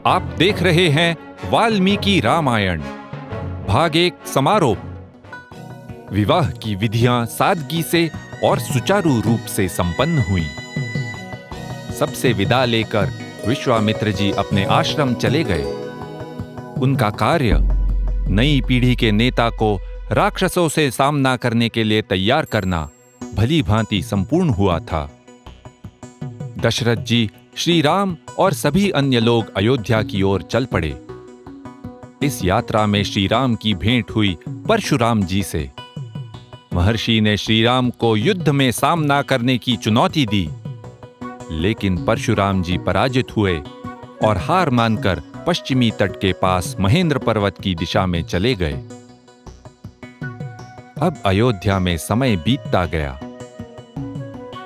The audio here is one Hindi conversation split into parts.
आप देख रहे हैं वाल्मीकि रामायण भाग 1 समारोह। विवाह की विधियां सादगी से और सुचारू रूप से संपन्न हुई। सबसे विदा लेकर विश्वामित्र जी अपने आश्रम चले गए। उनका कार्य नई पीढ़ी के नेता को राक्षसों से सामना करने के लिए तैयार करना भली भांति संपूर्ण हुआ था। दशरथ जी, श्री राम और सभी अन्य लोग अयोध्या की ओर चल पड़े। इस यात्रा में श्री राम की भेंट हुई परशुराम जी से। महर्षि ने श्री राम को युद्ध में सामना करने की चुनौती दी, लेकिन परशुराम जी पराजित हुए और हार मानकर पश्चिमी तट के पास महेंद्र पर्वत की दिशा में चले गए। अब अयोध्या में समय बीतता गया।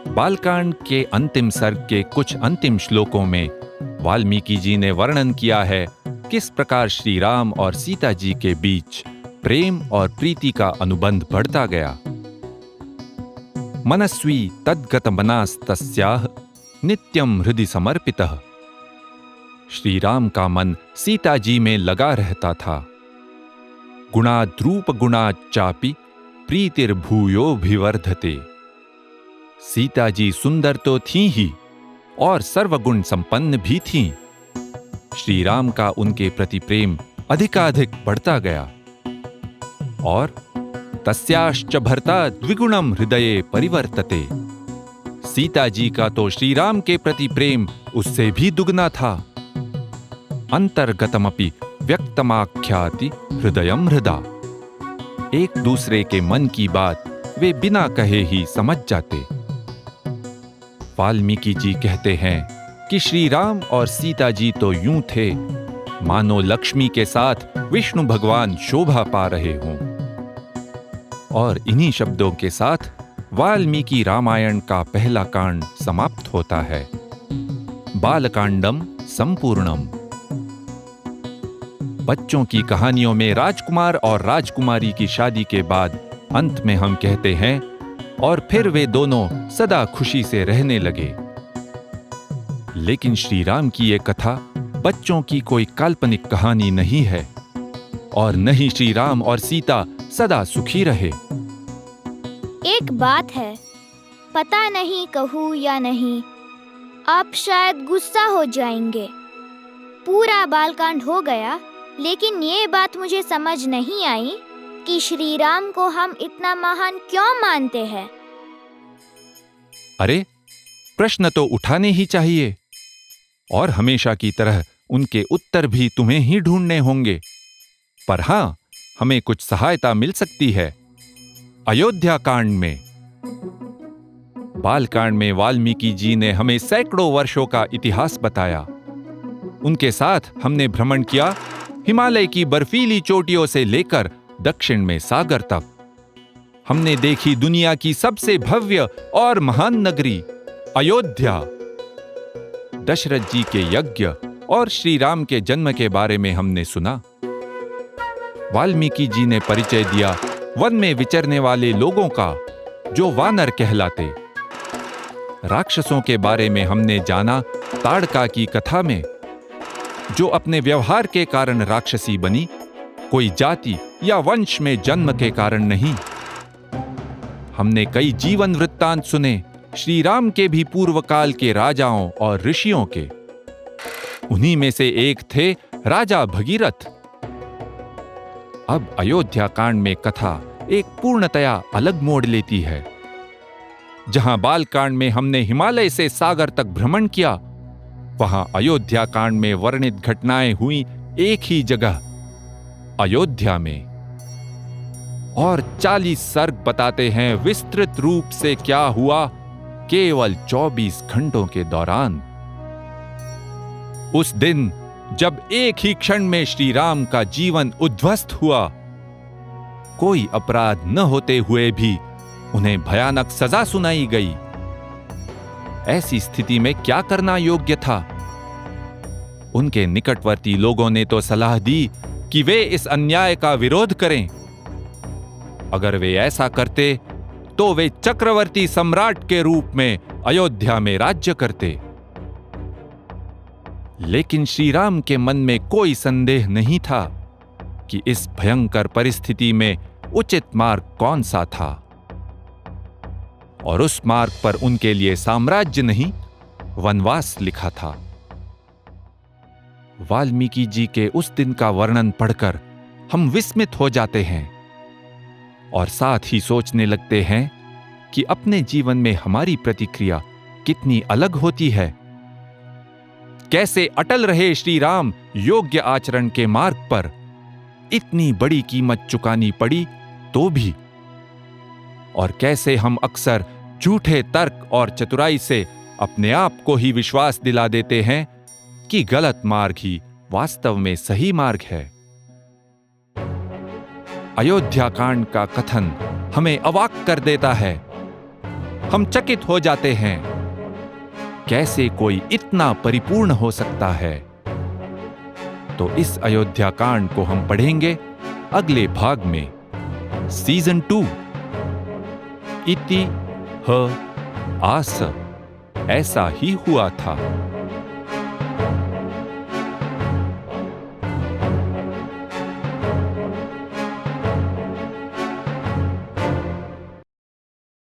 बालकांड के अंतिम सर्ग के कुछ अंतिम श्लोकों में वाल्मीकि जी ने वर्णन किया है किस प्रकार श्री राम और सीता जी के बीच प्रेम और प्रीति का अनुबंध बढ़ता गया। मनस्वी तद्गत मनास्तस्याः नित्यं हृदि समर्पितः। श्री राम का मन सीता जी में लगा रहता था। गुणाद्रूप गुणाच्चापि प्रीतिर्भूयोभिवर्धते। सीता जी सुंदर तो थी ही और सर्वगुण संपन्न भी थीं। श्री राम का उनके प्रति प्रेम अधिकाधिक बढ़ता गया और तस्याश्च भर्ता द्विगुणम हृदये परिवर्तते। सीता जी का तो श्री राम के प्रति प्रेम उससे भी दुगना था। अंतर्गतमपि व्यक्तमाख्याति हृदयम हृदा। एक दूसरे के मन की बात वे बिना कहे ही समझ जाते। वाल्मीकि जी कहते हैं कि श्री राम और सीता जी तो यूं थे मानो लक्ष्मी के साथ विष्णु भगवान शोभा पा रहे हों। और इन्हीं शब्दों के साथ वाल्मीकि रामायण का पहला कांड समाप्त होता है। बालकांडम संपूर्णम। बच्चों की कहानियों में राजकुमार और राजकुमारी की शादी के बाद अंत में हम कहते हैं और फिर वे दोनों सदा खुशी से रहने लगे। लेकिन श्री राम की ये कथा बच्चों की कोई काल्पनिक कहानी नहीं है और न ही श्री राम और सीता सदा सुखी रहे। एक बात है, पता नहीं कहूँ या नहीं, आप शायद गुस्सा हो जाएंगे। पूरा बालकांड हो गया, लेकिन ये बात मुझे समझ नहीं आई कि श्री राम को हम इतना महान क्यों मानते हैं। अरे, प्रश्न तो उठाने ही चाहिए और हमेशा की तरह उनके उत्तर भी तुम्हें ही ढूंढने होंगे। पर हां, हमें कुछ सहायता मिल सकती है अयोध्या कांड में। बालकांड में वाल्मीकि जी ने हमें सैकड़ों वर्षों का इतिहास बताया। उनके साथ हमने भ्रमण किया हिमालय की बर्फीली चोटियों से लेकर दक्षिण में सागर तक। हमने देखी दुनिया की सबसे भव्य और महान नगरी अयोध्या। दशरथ जी के यज्ञ और श्री राम के जन्म के बारे में हमने सुना। वाल्मीकि जी ने परिचय दिया वन में विचरने वाले लोगों का, जो वानर कहलाते। राक्षसों के बारे में हमने जाना ताड़का की कथा में, जो अपने व्यवहार के कारण राक्षसी बनी, कोई जाति या वंश में जन्म के कारण नहीं। हमने कई जीवन वृत्तांत सुने श्री राम के भी पूर्व काल के राजाओं और ऋषियों के। उन्हीं में से एक थे राजा भगीरथ। अब अयोध्या कांड में कथा एक पूर्णतया अलग मोड़ लेती है। जहां बाल कांड में हमने हिमालय से सागर तक भ्रमण किया, वहां अयोध्या कांड में वर्णित घटनाएं हुई एक ही जगह, अयोध्या में। और 40 सर्ग बताते हैं विस्तृत रूप से क्या हुआ केवल 24 घंटों के दौरान। उस दिन जब एक ही क्षण में श्री राम का जीवन उद्ध्वस्त हुआ, कोई अपराध न होते हुए भी उन्हें भयानक सजा सुनाई गई। ऐसी स्थिति में क्या करना योग्य था? उनके निकटवर्ती लोगों ने तो सलाह दी कि वे इस अन्याय का विरोध करें। अगर वे ऐसा करते तो वे चक्रवर्ती सम्राट के रूप में अयोध्या में राज्य करते। लेकिन श्री राम के मन में कोई संदेह नहीं था कि इस भयंकर परिस्थिति में उचित मार्ग कौन सा था, और उस मार्ग पर उनके लिए साम्राज्य नहीं, वनवास लिखा था। वाल्मीकि जी के उस दिन का वर्णन पढ़कर हम विस्मित हो जाते हैं और साथ ही सोचने लगते हैं कि अपने जीवन में हमारी प्रतिक्रिया कितनी अलग होती है। कैसे अटल रहे श्री राम योग्य आचरण के मार्ग पर, इतनी बड़ी कीमत चुकानी पड़ी तो भी, और कैसे हम अक्सर झूठे तर्क और चतुराई से अपने आप को ही विश्वास दिला देते हैं कि गलत मार्ग ही वास्तव में सही मार्ग है। अयोध्या कांड का कथन हमें अवाक कर देता है। हम चकित हो जाते हैं, कैसे कोई इतना परिपूर्ण हो सकता है। तो इस अयोध्या कांड को हम पढ़ेंगे अगले भाग में, सीजन 2, इति ह आस, ऐसा ही हुआ था।